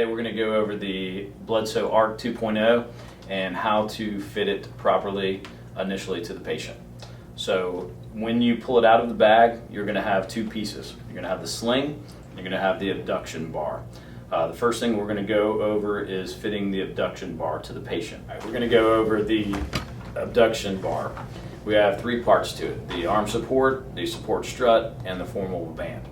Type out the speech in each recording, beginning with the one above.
Today we're going to go over the Bledsoe ARC 2.0 and how to fit it properly initially to the patient. So when you pull it out of the bag, you're going to have two pieces. You're going to have the sling, you're going to have the abduction bar. The first thing we're going to go over is fitting the abduction bar to the patient. All right, we're going to go over the abduction bar. We have three parts to it: the arm support, the support strut, and the formal band.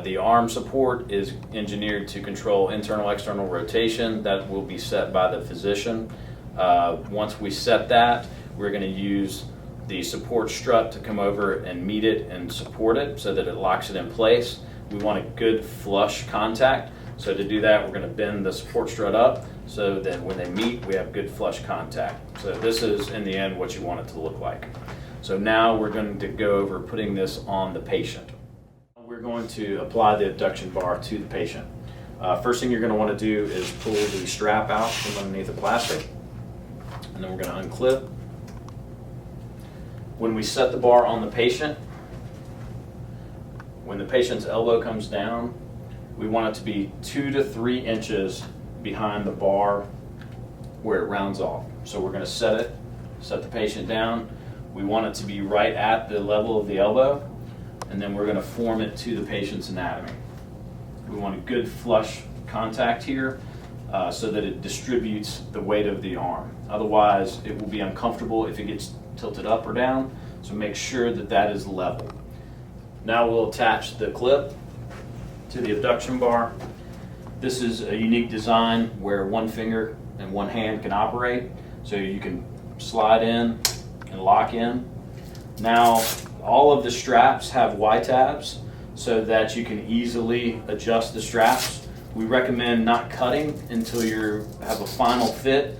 The arm support is engineered to control internal-external rotation. That will be set by the physician. Once we set that, we're going to use the support strut to come over and meet it and support it so that it locks it in place. We want a good flush contact. So to do that, we're going to bend the support strut up so that when they meet, we have good flush contact. So this is, in the end, what you want it to look like. So now we're going to go over putting this on the patient. We're going to apply the abduction bar to the patient. First thing you're going to want to do is pull the strap out from underneath the plastic, and then we're going to unclip. When we set the bar on the patient, when the patient's elbow comes down, we want it to be 2 to 3 inches behind the bar where it rounds off. So we're going to set the patient down. We want it to be right at the level of the elbow, and then we're going to form it to the patient's anatomy. We want a good flush contact here so that it distributes the weight of the arm. Otherwise, it will be uncomfortable if it gets tilted up or down, so make sure that that is level. Now we'll attach the clip to the abduction bar. This is a unique design where one finger and one hand can operate, so you can slide in and lock in. Now, all of the straps have Y-tabs so that you can easily adjust the straps. We recommend not cutting until you have a final fit,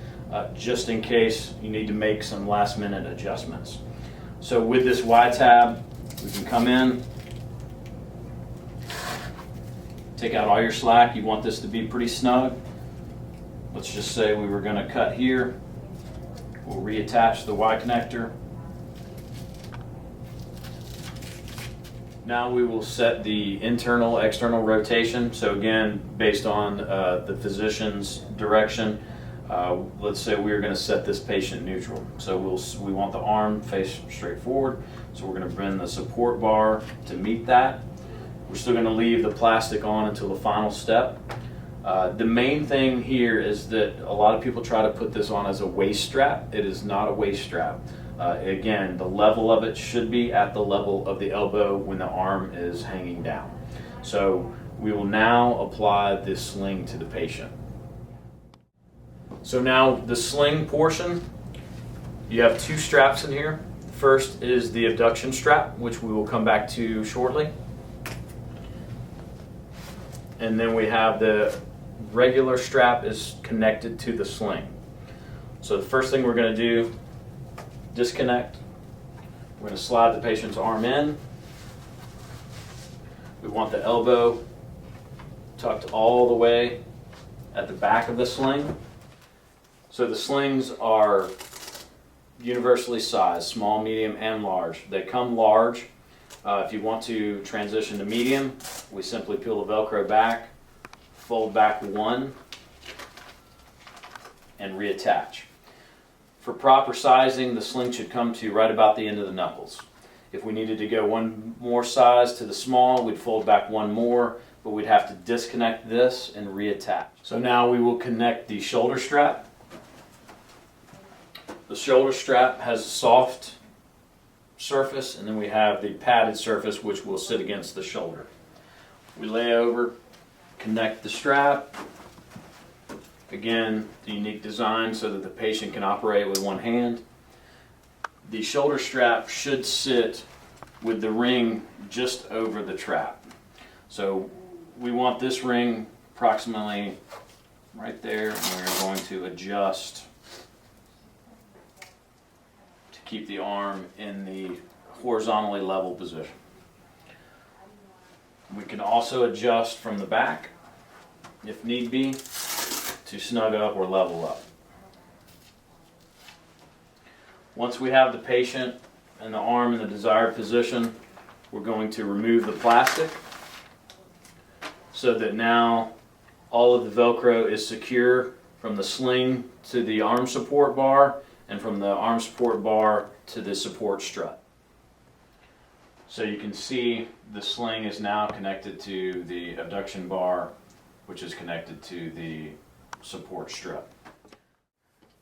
just in case you need to make some last-minute adjustments. So with this Y-tab, we can come in, take out all your slack. You want this to be pretty snug. Let's just say we were going to cut here. We'll reattach the Y connector. Now we will set the internal-external rotation. So again, based on the physician's direction, let's say we're going to set this patient neutral. So we want the arm face straight forward. So we're going to bend the support bar to meet that. We're still going to leave the plastic on until the final step. The main thing here is that a lot of people try to put this on as a waist strap. It is not a waist strap. Again, the level of it should be at the level of the elbow when the arm is hanging down. So we will now apply this sling to the patient. So now the sling portion, you have two straps in here. First is the abduction strap, which we will come back to shortly. And then we have the regular strap is connected to the sling. So the first thing we're going to do, disconnect. We're going to slide the patient's arm in. We want the elbow tucked all the way at the back of the sling. So the slings are universally sized, small, medium, and large. They come large. If you want to transition to medium, we simply peel the Velcro back, fold back one, and reattach. For proper sizing, the sling should come to right about the end of the knuckles. If we needed to go one more size to the small, we'd fold back one more, but we'd have to disconnect this and reattach. So now we will connect the shoulder strap. The shoulder strap has a soft surface, and then we have the padded surface which will sit against the shoulder. We lay over, connect the strap. Again, the unique design so that the patient can operate with one hand. The shoulder strap should sit with the ring just over the trap. So we want this ring approximately right there, and we're going to adjust to keep the arm in the horizontally level position. We can also adjust from the back, if need be, to snug up or level up. Once we have the patient and the arm in the desired position, we're going to remove the plastic so that now All of the Velcro is secure from the sling to the arm support bar and from the arm support bar to the support strut. So you can see the sling is now connected to the abduction bar, which is connected to the support strut.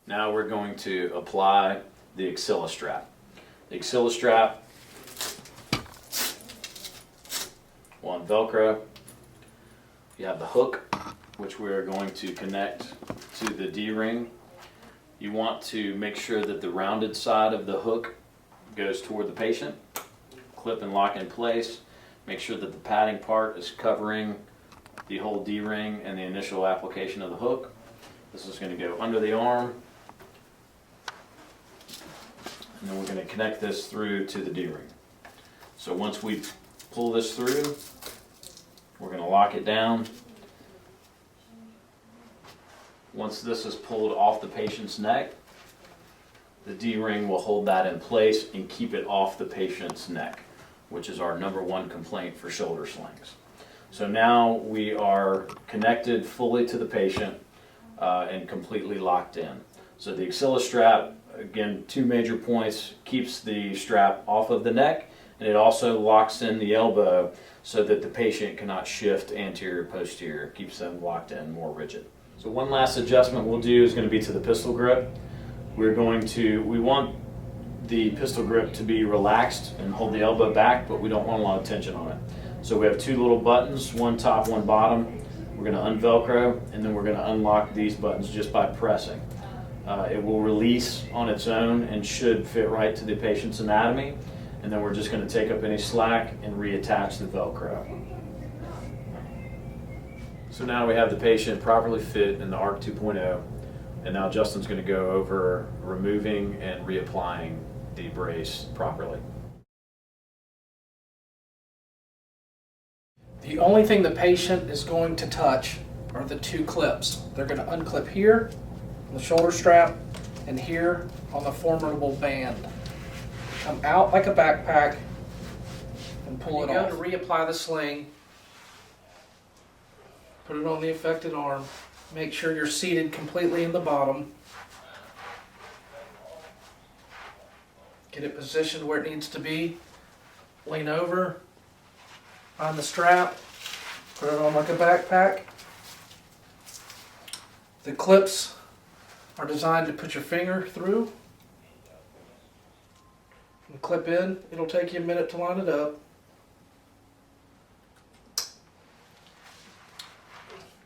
Now we're going to apply the axilla strap. The axilla strap will Velcro. You have the hook, which we're going to connect to the D-ring. You want to make sure that the rounded side of the hook goes toward the patient. Clip and lock in place. Make sure that the padding part is covering the whole D-ring and the initial application of the hook. This is going to go under the arm. And then we're going to connect this through to the D-ring. So once we pull this through, we're going to lock it down. Once this is pulled off the patient's neck, the D-ring will hold that in place and keep it off the patient's neck, which is our #1 complaint for shoulder slings. So now we are connected fully to the patient and completely locked in. So the axilla strap, again, 2 major points, keeps the strap off of the neck, and it also locks in the elbow so that the patient cannot shift anterior, posterior, keeps them locked in more rigid. So one last adjustment we'll do is going to be to the pistol grip. We want the pistol grip to be relaxed and hold the elbow back, but we don't want a lot of tension on it. So we have 2 little buttons, one top, one bottom. We're going to unvelcro, and then we're going to unlock these buttons just by pressing. It will release on its own and should fit right to the patient's anatomy, and then we're just going to take up any slack and reattach the Velcro. So now we have the patient properly fit in the ARC 2.0, and now Justin's going to go over removing and reapplying the brace properly. The only thing the patient is going to touch are the 2 clips. They're going to unclip here on the shoulder strap and here on the formidable band. Come out like a backpack and pull it off. Go to reapply the sling. Put it on the affected arm. Make sure you're seated completely in the bottom. Get it positioned where it needs to be. Lean over. On the strap, put it on like a backpack. The clips are designed to put your finger through and clip in. It'll take you a minute to line it up.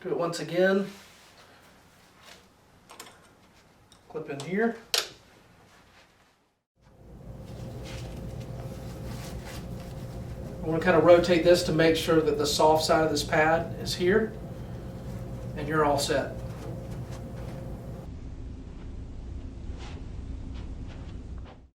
Do it once again. Clip in here. I want to kind of rotate this to make sure that the soft side of this pad is here, and you're all set.